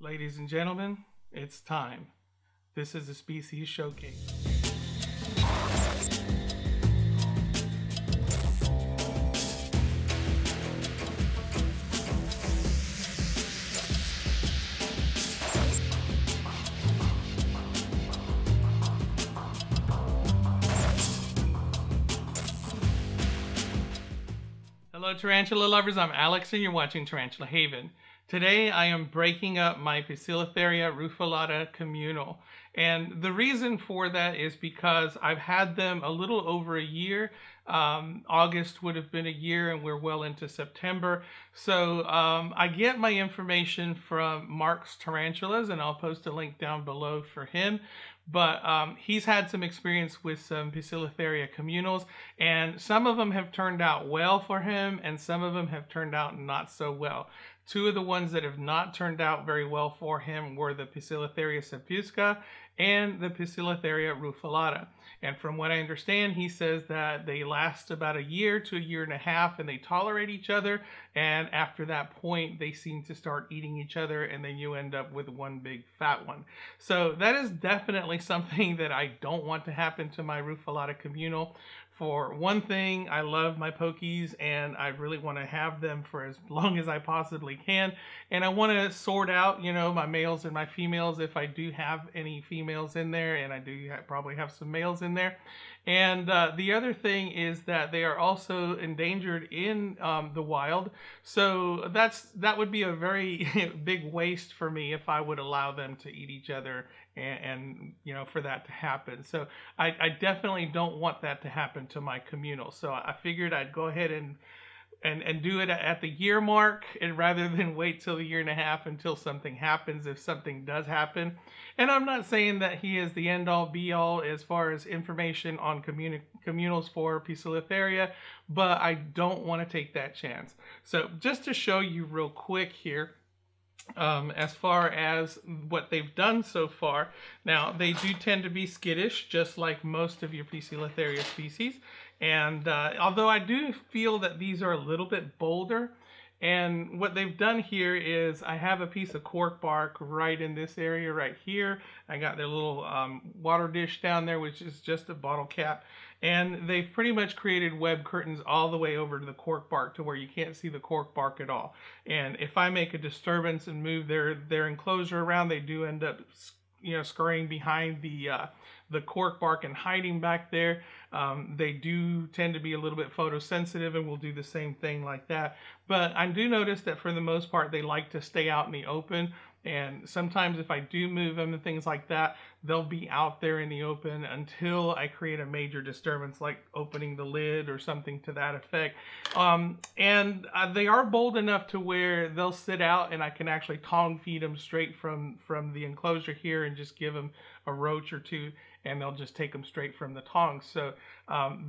Ladies and gentlemen, it's time. This is a species showcase. Hello tarantula lovers, I'm Alex and you're watching Tarantula Haven. Today I am breaking up my Poecilotheria rufilata communal. And the reason for that is because I've had them a little over a year. August would have been a year and we're well into September. So I get my information from Mark's Tarantulas and I'll post a link down below for him. But he's had some experience with some Poecilotheria communals, and some of them have turned out well for him, and some of them have turned out not so well. Two of the ones that have not turned out very well for him were the Poecilotheria subfusca and the Poecilotheria rufilata. And from what I understand, he says that they last about a year to a year and a half and they tolerate each other. And after that point, they seem to start eating each other and then you end up with one big fat one. So that is definitely something that I don't want to happen to my rufilata communal. For one thing, I love my pokies and I really want to have them for as long as I possibly can. And I want to sort out, my males and my females if I do have any females in there, and I do probably have some males in there. And the other thing is that they are also endangered in the wild. So that would be a very big waste for me if I would allow them to eat each other and for that to happen. So I definitely don't want that to happen to my communal. So I figured I'd go ahead and do it at the year mark, and rather than wait till a year and a half until something happens, if something does happen. And I'm not saying that he is the end all be all as far as information on communals for Poecilotheria, but I don't want to take that chance. So just to show you real quick here, as far as what they've done so far. Now, they do tend to be skittish, just like most of your Poecilotheria species. And although I do feel that these are a little bit bolder, and what they've done here is I have a piece of cork bark right in this area right here. I got their little water dish down there, which is just a bottle cap. And they've pretty much created web curtains all the way over to the cork bark to where you can't see the cork bark at all. And if I make a disturbance and move their enclosure around, they do end up scurrying behind the cork bark and hiding back there. They do tend to be a little bit photosensitive and will do the same thing like that. But I do notice that for the most part, they like to stay out in the open. And sometimes if I do move them and things like that, they'll be out there in the open until I create a major disturbance, like opening the lid or something to that effect. And they are bold enough to where they'll sit out and I can actually tongue feed them straight from the enclosure here and just give them a roach or two, and they'll just take them straight from the tongs. So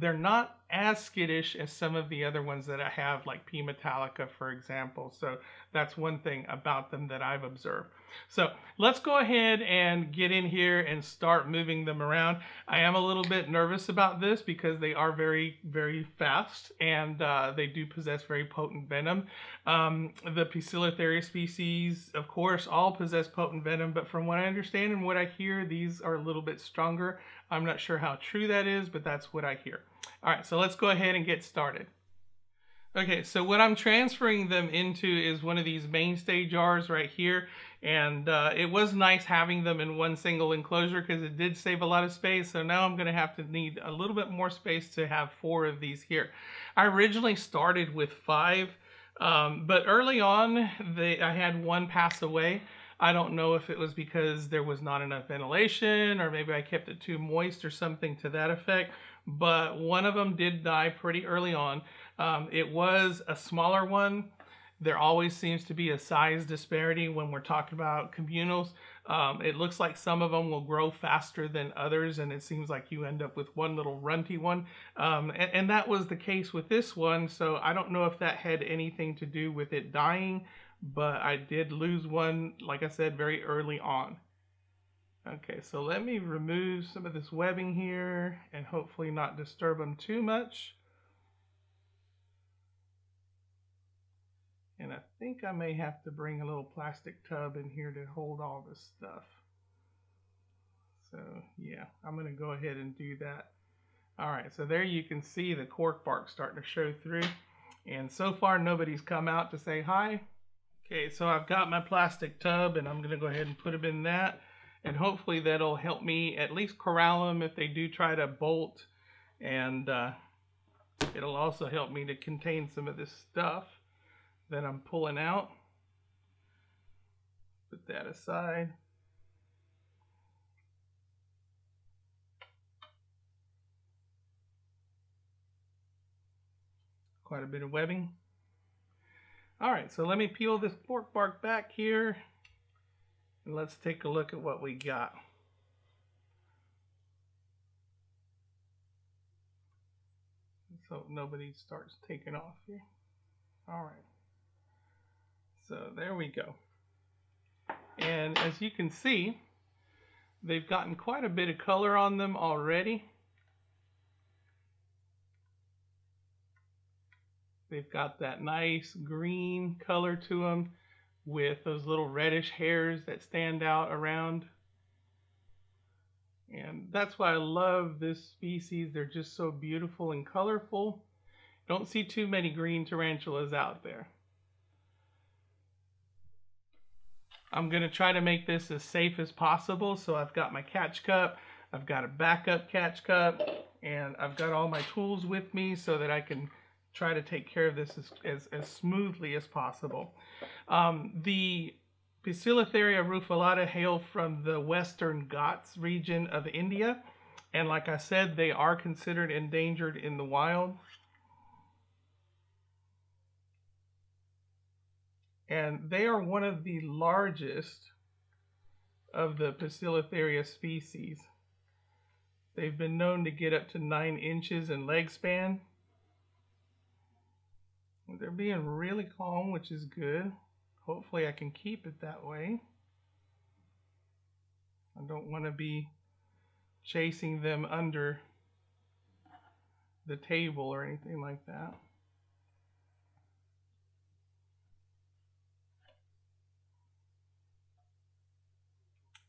they're not as skittish as some of the other ones that I have, like P. metallica, for example. So that's one thing about them that I've observed. So let's go ahead and get in here and start moving them around. I am a little bit nervous about this because they are very, very fast, and they do possess very potent venom. The Poecilotheria species, of course, all possess potent venom, but from what I understand and what I hear, these are a little bit stronger. I'm not sure how true that is, but that's what I hear. All right, so let's go ahead and get started. Okay, so what I'm transferring them into is one of these mainstay jars right here. And it was nice having them in one single enclosure because it did save a lot of space. So now I'm going to have to need a little bit more space to have 4 of these here. I originally started with 5, but early on I had one pass away. I don't know if it was because there was not enough ventilation or maybe I kept it too moist or something to that effect. But one of them did die pretty early on. It was a smaller one. There always seems to be a size disparity when we're talking about communals. It looks like some of them will grow faster than others, and it seems like you end up with one little runty one. And that was the case with this one, so I don't know if that had anything to do with it dying, but I did lose one, like I said, very early on. Okay, so let me remove some of this webbing here and hopefully not disturb them too much. And I think I may have to bring a little plastic tub in here to hold all this stuff. So yeah, I'm going to go ahead and do that. All right, so there you can see the cork bark starting to show through. And so far, nobody's come out to say hi. Okay, so I've got my plastic tub, and I'm going to go ahead and put them in that. And hopefully that'll help me at least corral them if they do try to bolt. And it'll also help me to contain some of this stuff that I'm pulling out. Put that aside. Quite a bit of webbing. All right, so let me peel this cork bark back here, and let's take a look at what we got. So nobody starts taking off here. All right, so there we go. And as you can see, they've gotten quite a bit of color on them already. They've got that nice green color to them with those little reddish hairs that stand out around. And that's why I love this species. They're just so beautiful and colorful. Don't see too many green tarantulas out there. I'm going to try to make this as safe as possible. So I've got my catch cup, I've got a backup catch cup, and I've got all my tools with me so that I can try to take care of this as smoothly as possible. The Poecilotheria rufilata hail from the Western Ghats region of India. And like I said, they are considered endangered in the wild. And they are one of the largest of the Poecilotheria species. They've been known to get up to 9 inches in leg span. They're being really calm, which is good. Hopefully I can keep it that way. I don't want to be chasing them under the table or anything like that.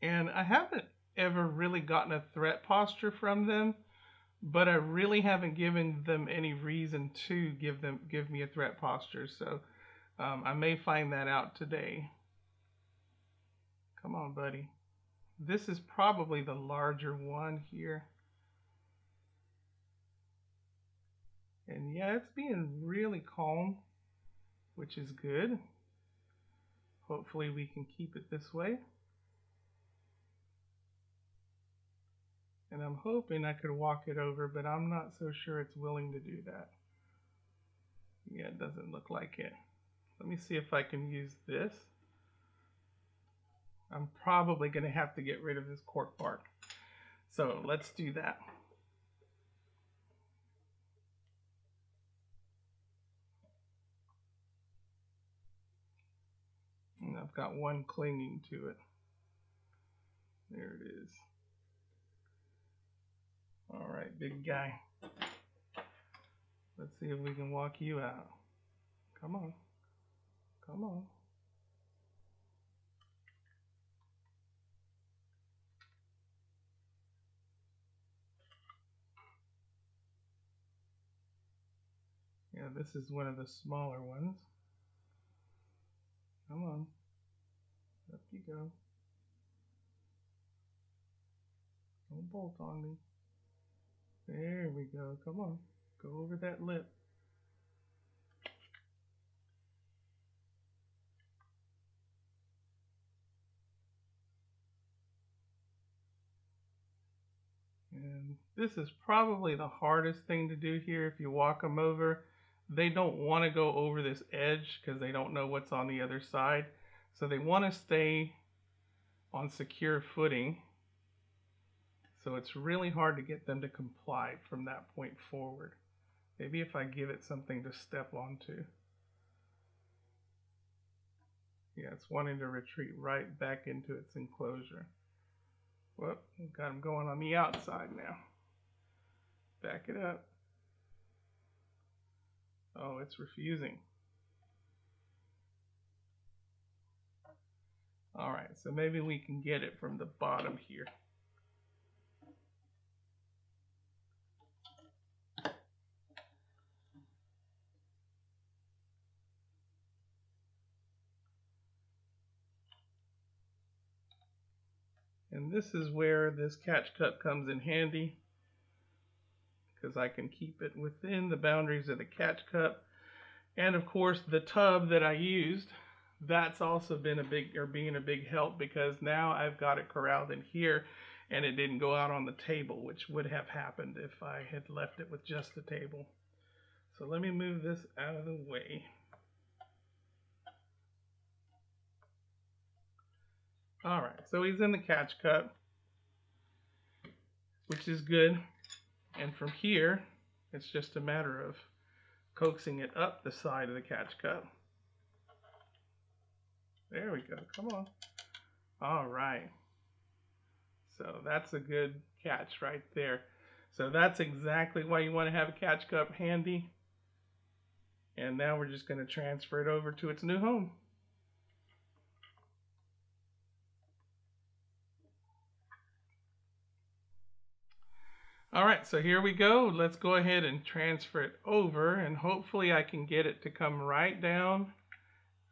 And I haven't ever really gotten a threat posture from them, but I really haven't given them any reason to give me a threat posture. So I may find that out today. Come on, buddy. This is probably the larger one here. And yeah, it's being really calm, which is good. Hopefully we can keep it this way. And I'm hoping I could walk it over, but I'm not so sure it's willing to do that. Yeah, it doesn't look like it. Let me see if I can use this. I'm probably going to have to get rid of this cork bark. So let's do that. And I've got one clinging to it. There it is. All right, big guy. Let's see if we can walk you out. Come on. Come on. Yeah, this is one of the smaller ones. Come on. Up you go. Don't bolt on me. There we go. Come on. Go over that lip. And this is probably the hardest thing to do here if you walk them over. They don't want to go over this edge because they don't know what's on the other side. So they want to stay on secure footing. So it's really hard to get them to comply from that point forward. Maybe if I give it something to step onto. Yeah, it's wanting to retreat right back into its enclosure. Whoop, got him going on the outside now. Back it up. . Oh, it's refusing. So maybe we can get it from the bottom here. And this is where this catch cup comes in handy, because I can keep it within the boundaries of the catch cup. And of course the tub that I used, that's also been being a big help, because now I've got it corralled in here and it didn't go out on the table, which would have happened if I had left it with just the table. So let me move this out of the way. All right, so he's in the catch cup, which is good. And from here, it's just a matter of coaxing it up the side of the catch cup. There we go, come on. All right. So that's a good catch right there. So that's exactly why you want to have a catch cup handy. And now we're just going to transfer it over to its new home. All right, so here we go. Let's go ahead and transfer it over, and hopefully I can get it to come right down,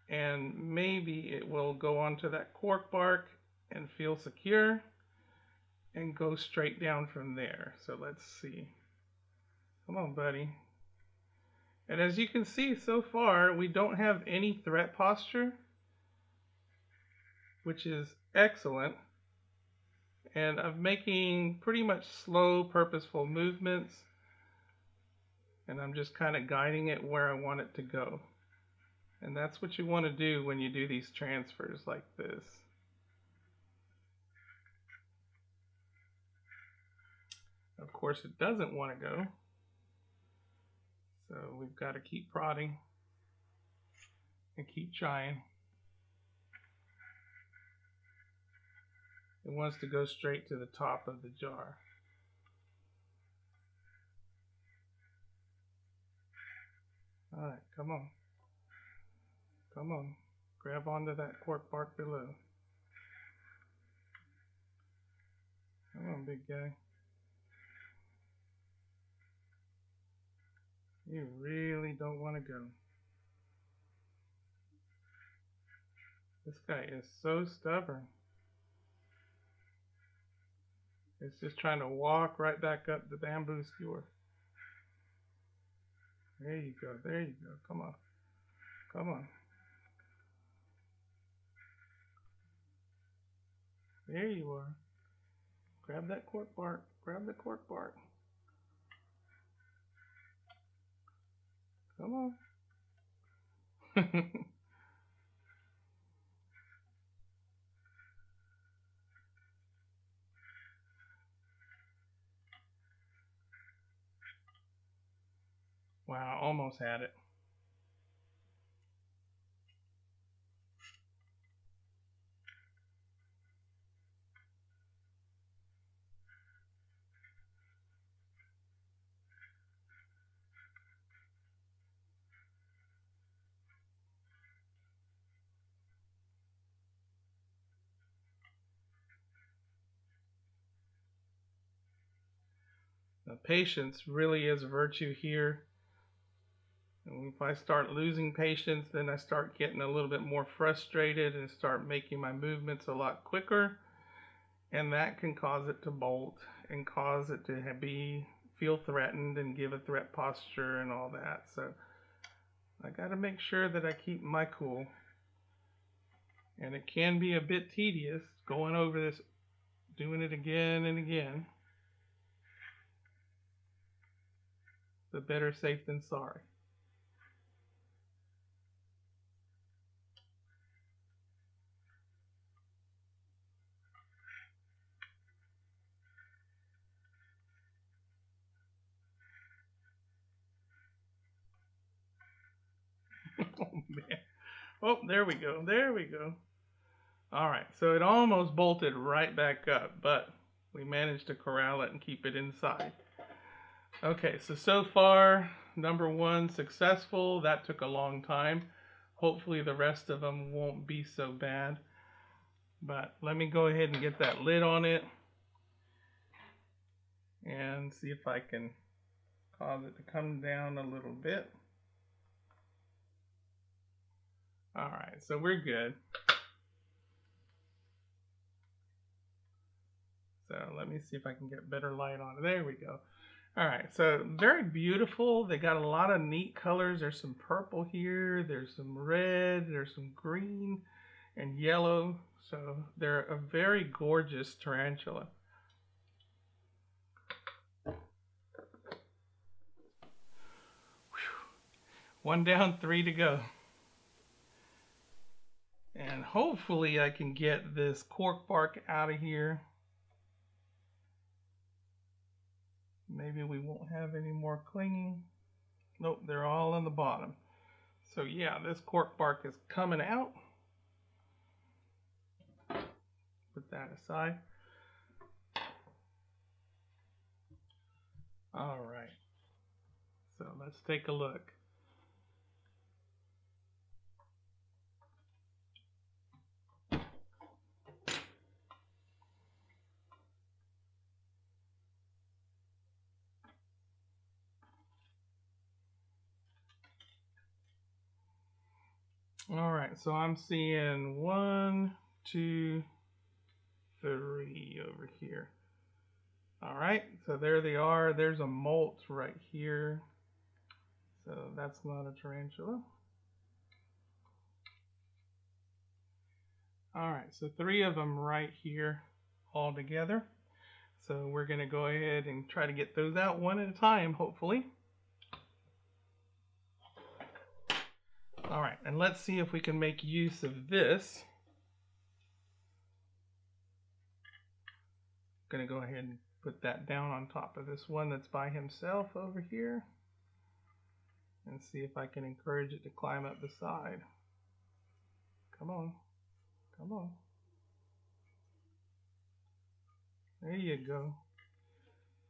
and maybe it will go onto that cork bark and feel secure and go straight down from there. So let's see. Come on, buddy. And as you can see so far, we don't have any threat posture, which is excellent. And I'm making pretty much slow, purposeful movements, and I'm just kind of guiding it where I want it to go. And that's what you want to do when you do these transfers like this. Of course, it doesn't want to go, so we've got to keep prodding and keep trying. It wants to go straight to the top of the jar. All right, come on. Come on, grab onto that cork bark below. Come on, big guy. You really don't want to go. This guy is so stubborn. It's just trying to walk right back up the bamboo skewer. There you go, there you go. Come on. Come on. There you are. Grab that cork bark. Grab the cork bark. Come on. Wow, almost had it. Now, patience really is a virtue here. And if I start losing patience, then I start getting a little bit more frustrated and start making my movements a lot quicker. And that can cause it to bolt and cause it to feel threatened and give a threat posture and all that. So I got to make sure that I keep my cool. And it can be a bit tedious going over this, doing it again and again. But better safe than sorry. Oh man. Oh, there we go. There we go. All right, so it almost bolted right back up, but we managed to corral it and keep it inside. Okay, so far, number one, successful. That took a long time. Hopefully the rest of them won't be so bad. But let me go ahead and get that lid on it and see if I can cause it to come down a little bit. All right, so we're good. So let me see if I can get better light on it. There we go. All right, so very beautiful. They got a lot of neat colors. There's some purple here, there's some red, there's some green and yellow. So they're a very gorgeous tarantula. One down, 3 to go. And hopefully I can get this cork bark out of here. Maybe we won't have any more clinging. Nope, they're all on the bottom. So yeah, this cork bark is coming out. Put that aside. All right. So let's take a look. All right, so I'm seeing 1, 2, 3 over here. All right, so there they are. There's a molt right here. So that's not a tarantula. All right, so 3 of them right here all together. So we're gonna go ahead and try to get those out one at a time, hopefully. All right, and let's see if we can make use of this. I'm gonna go ahead and put that down on top of this one that's by himself over here and see if I can encourage it to climb up the side. Come on, come on. There you go.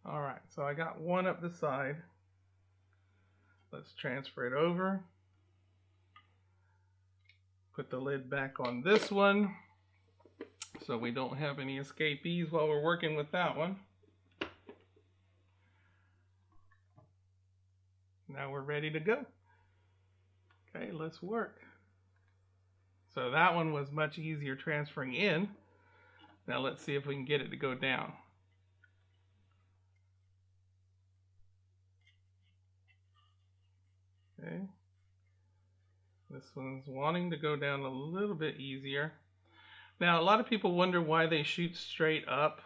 All right, so I got one up the side. Let's transfer it over. Put the lid back on this one so we don't have any escapees while we're working with that one. Now we're ready to go. Okay, let's work. So that one was much easier transferring in. Now let's see if we can get it to go down. Okay. This one's wanting to go down a little bit easier. Now, a lot of people wonder why they shoot straight up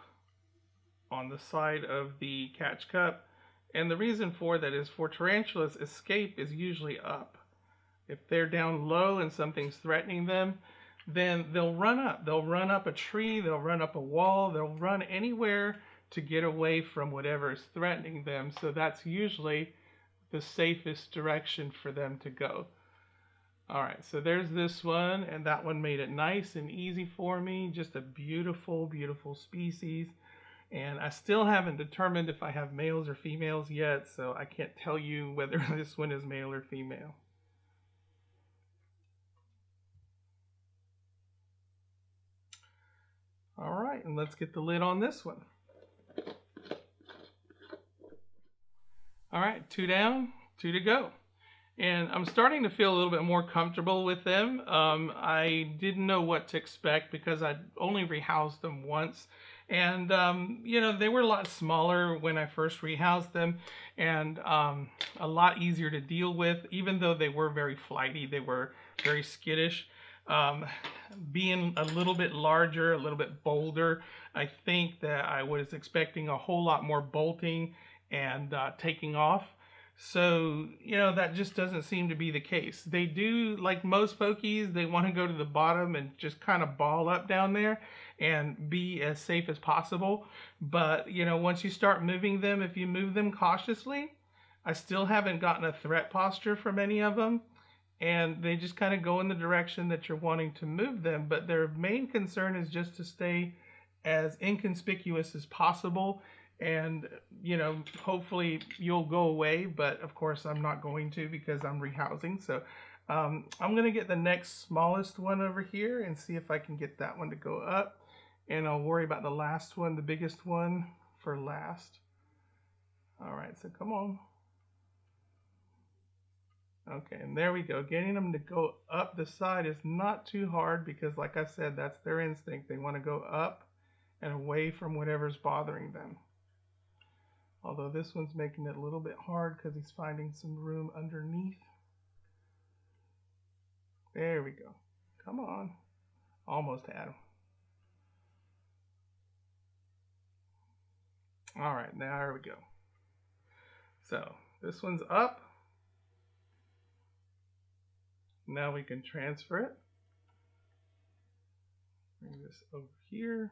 on the side of the catch cup. And the reason for that is for tarantulas, escape is usually up. If they're down low and something's threatening them, then they'll run up. They'll run up a tree, they'll run up a wall, they'll run anywhere to get away from whatever is threatening them. So that's usually the safest direction for them to go. All right, so there's this one, and that one made it nice and easy for me. Just a beautiful, beautiful species. And I still haven't determined if I have males or females yet, so I can't tell you whether this one is male or female. All right, and let's get the lid on this one. All right, 2 down, 2 to go. And I'm starting to feel a little bit more comfortable with them. I didn't know what to expect because I'd only rehoused them once. And, you know, they were a lot smaller when I first rehoused them and a lot easier to deal with, even though they were very flighty. They were very skittish. Being a little bit larger, a little bit bolder, I think that I was expecting a whole lot more bolting and taking off. So, you know, that just doesn't seem to be the case. They do, like most pokies, they want to go to the bottom and just kind of ball up down there and be as safe as possible. But, you know, once you start moving them, if you move them cautiously, I still haven't gotten a threat posture from any of them. And they just kind of go in the direction that you're wanting to move them. But their main concern is just to stay as inconspicuous as possible. And, you know, hopefully you'll go away. But, of course, I'm not going to because I'm rehousing. So I'm going to get the next smallest one over here and see if I can get that one to go up. And I'll worry about the last one, the biggest one, for last. All right, so come on. Okay, and there we go. Getting them to go up the side is not too hard because, like I said, that's their instinct. They want to go up and away from whatever's bothering them. Although this one's making it a little bit hard because he's finding some room underneath. There we go. Come on. Almost had him. All right, now there we go. So this one's up. Now we can transfer it. Bring this over here.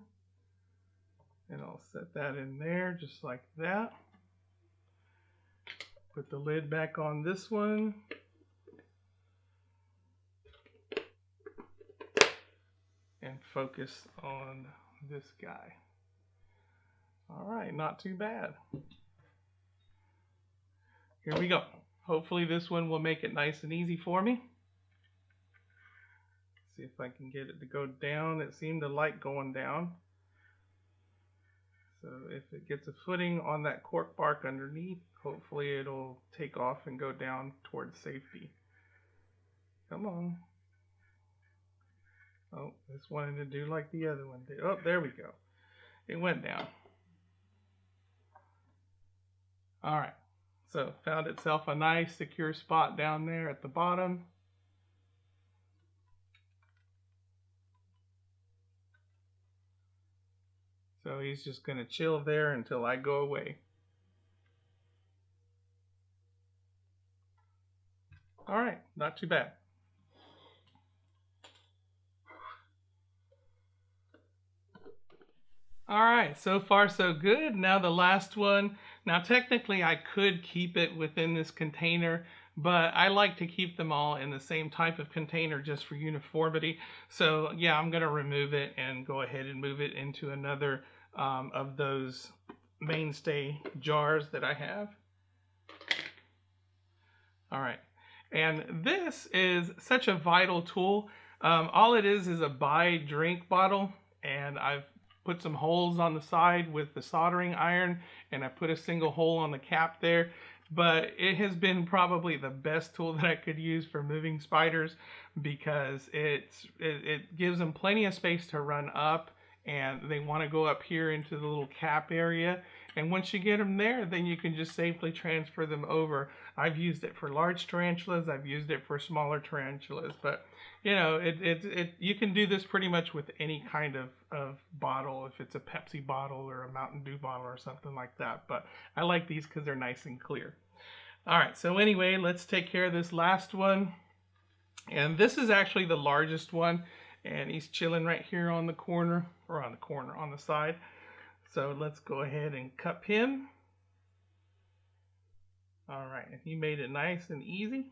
And I'll set that in there just like that. Put the lid back on this one. And focus on this guy. All right, not too bad. Here we go. Hopefully this one will make it nice and easy for me. See if I can get it to go down. It seemed to like going down. So if it gets a footing on that cork bark underneath, hopefully it'll take off and go down towards safety. Come on. Oh, this wanted to do like the other one did. Oh, there we go. It went down. All right. So found itself a nice secure spot down there at the bottom. So he's just going to chill there until I go away. All right, not too bad. All right, so far so good. Now the last one. Now technically I could keep it within this container, but I like to keep them all in the same type of container just for uniformity. So yeah, I'm gonna remove it and go ahead and move it into another of those mainstay jars that I have. All right, and this is such a vital tool. All it is a buy drink bottle, and I've put some holes on the side with the soldering iron, and I put a single hole on the cap there. But it has been probably the best tool that I could use for moving spiders because it gives them plenty of space to run up, and they want to go up here into the little cap area. And once you get them there, then you can just safely transfer them over. I've used it for large tarantulas. I've used it for smaller tarantulas. But, you know, you can do this pretty much with any kind of bottle, if it's a Pepsi bottle or a Mountain Dew bottle or something like that. But I like these because they're nice and clear. All right, so anyway, let's take care of this last one. And this is actually the largest one. And he's chilling right here on the corner, or on the side. So let's go ahead and cup him. All right, and he made it nice and easy.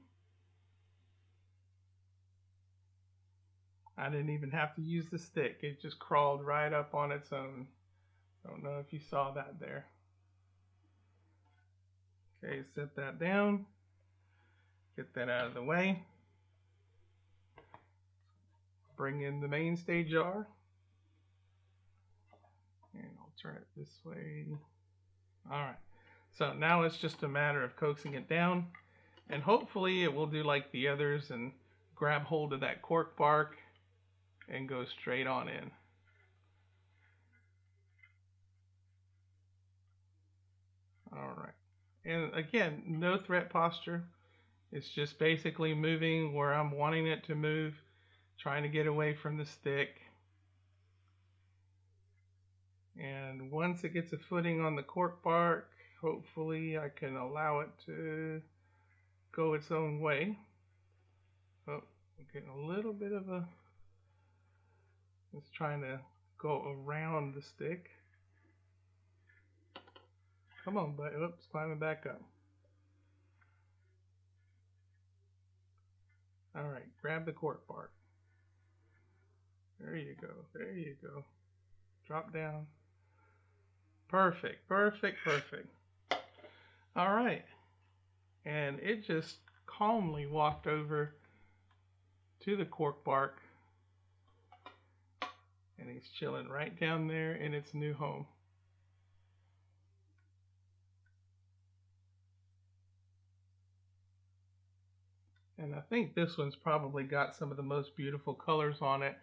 I didn't even have to use the stick. It just crawled right up on its own. I don't know if you saw that there. Okay, set that down. Get that out of the way. Bring in the mainstay jar. And I'll turn it this way. All right. So now it's just a matter of coaxing it down. And hopefully it will do like the others and grab hold of that cork bark and go straight on in. All right. And again, no threat posture. It's just basically moving where I'm wanting it to move, trying to get away from the stick. And once it gets a footing on the cork bark, hopefully I can allow it to go its own way. Oh, I'm getting a little bit of a... It's trying to go around the stick. Come on, buddy. Oops, climbing back up. All right, grab the cork bark. There you go. There you go. Drop down. Perfect, perfect, perfect. All right. And it just calmly walked over to the cork bark. And he's chilling right down there in its new home. And I think this one's probably got some of the most beautiful colors on it.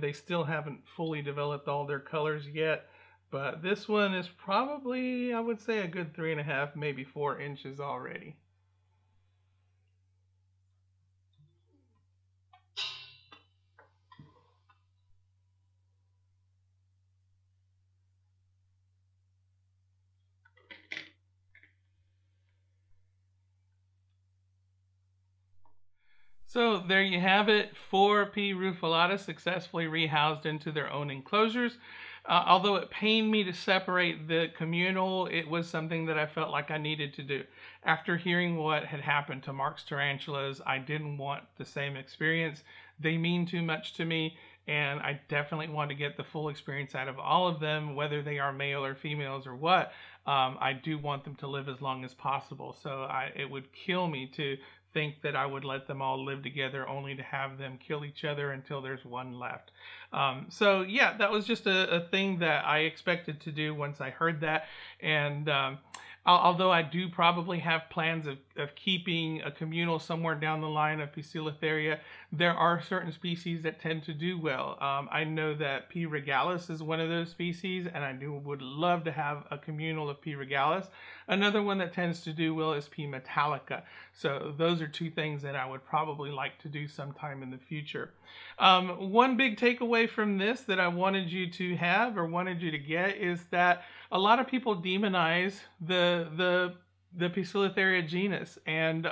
They still haven't fully developed all their colors yet, but this one is probably, I would say, a good 3.5, maybe 4 inches already. So there you have it, 4 P. rufilata successfully rehoused into their own enclosures. Although it pained me to separate the communal, it was something that I felt like I needed to do. After hearing what had happened to Mark's tarantulas, I didn't want the same experience. They mean too much to me, and I definitely want to get the full experience out of all of them, whether they are male or females or what. I do want them to live as long as possible. So it would kill me to think that I would let them all live together only to have them kill each other until there's one left. So yeah, that was just a thing that I expected to do once I heard that. And although I do probably have plans of keeping a communal somewhere down the line of Poecilotheria, there are certain species that tend to do well. I know that P. regalis is one of those species, and I would love to have a communal of P. regalis. Another one that tends to do well is P. metallica. So those are 2 things that I would probably like to do sometime in the future. One big takeaway from this that I wanted you to have or wanted you to get is that a lot of people demonize the Poecilotheria genus, and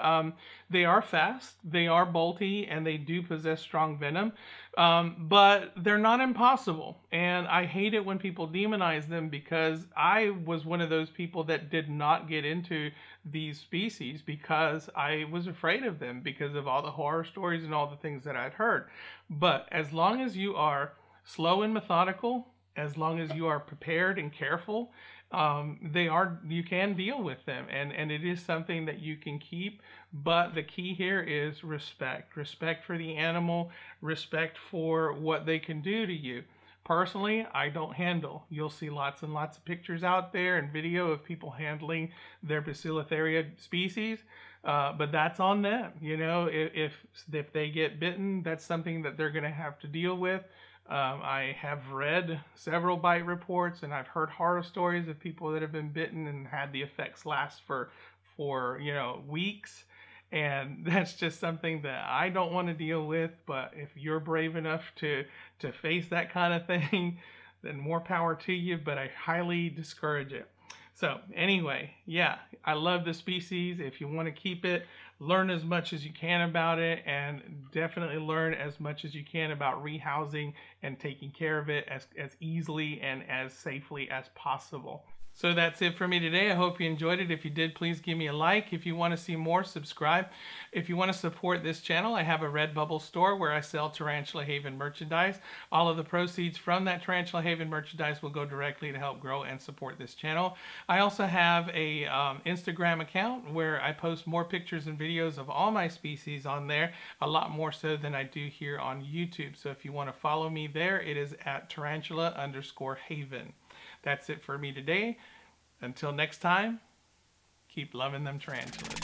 they are fast, they are bolty, and they do possess strong venom, but they're not impossible. And I hate it when people demonize them, because I was one of those people that did not get into these species because I was afraid of them because of all the horror stories and all the things that I'd heard. But as long as you are slow and methodical, as long as you are prepared and careful, you can deal with them, and it is something that you can keep. But the key here is respect for the animal, respect for what they can do to you. Personally, I don't handle. You'll see lots and lots of pictures out there and video of people handling their Poecilotheria species, but that's on them. You know, if they get bitten, that's something that they're going to have to deal with. I have read several bite reports, and I've heard horror stories of people that have been bitten and had the effects last for weeks. And that's just something that I don't want to deal with. But if you're brave enough to face that kind of thing, then more power to you. But I highly discourage it. So anyway, yeah, I love the species. If you want to keep it, learn as much as you can about it, and definitely learn as much as you can about rehousing and taking care of it as easily and as safely as possible. So that's it for me today. I hope you enjoyed it. If you did, please give me a like. If you want to see more, subscribe. If you want to support this channel, I have a Redbubble store where I sell Tarantula Haven merchandise. All of the proceeds from that Tarantula Haven merchandise will go directly to help grow and support this channel. I also have a Instagram account where I post more pictures and videos of all my species on there, a lot more so than I do here on YouTube. So if you want to follow me there, it is at tarantula_haven. That's it for me today. Until next time, keep loving them tarantulas.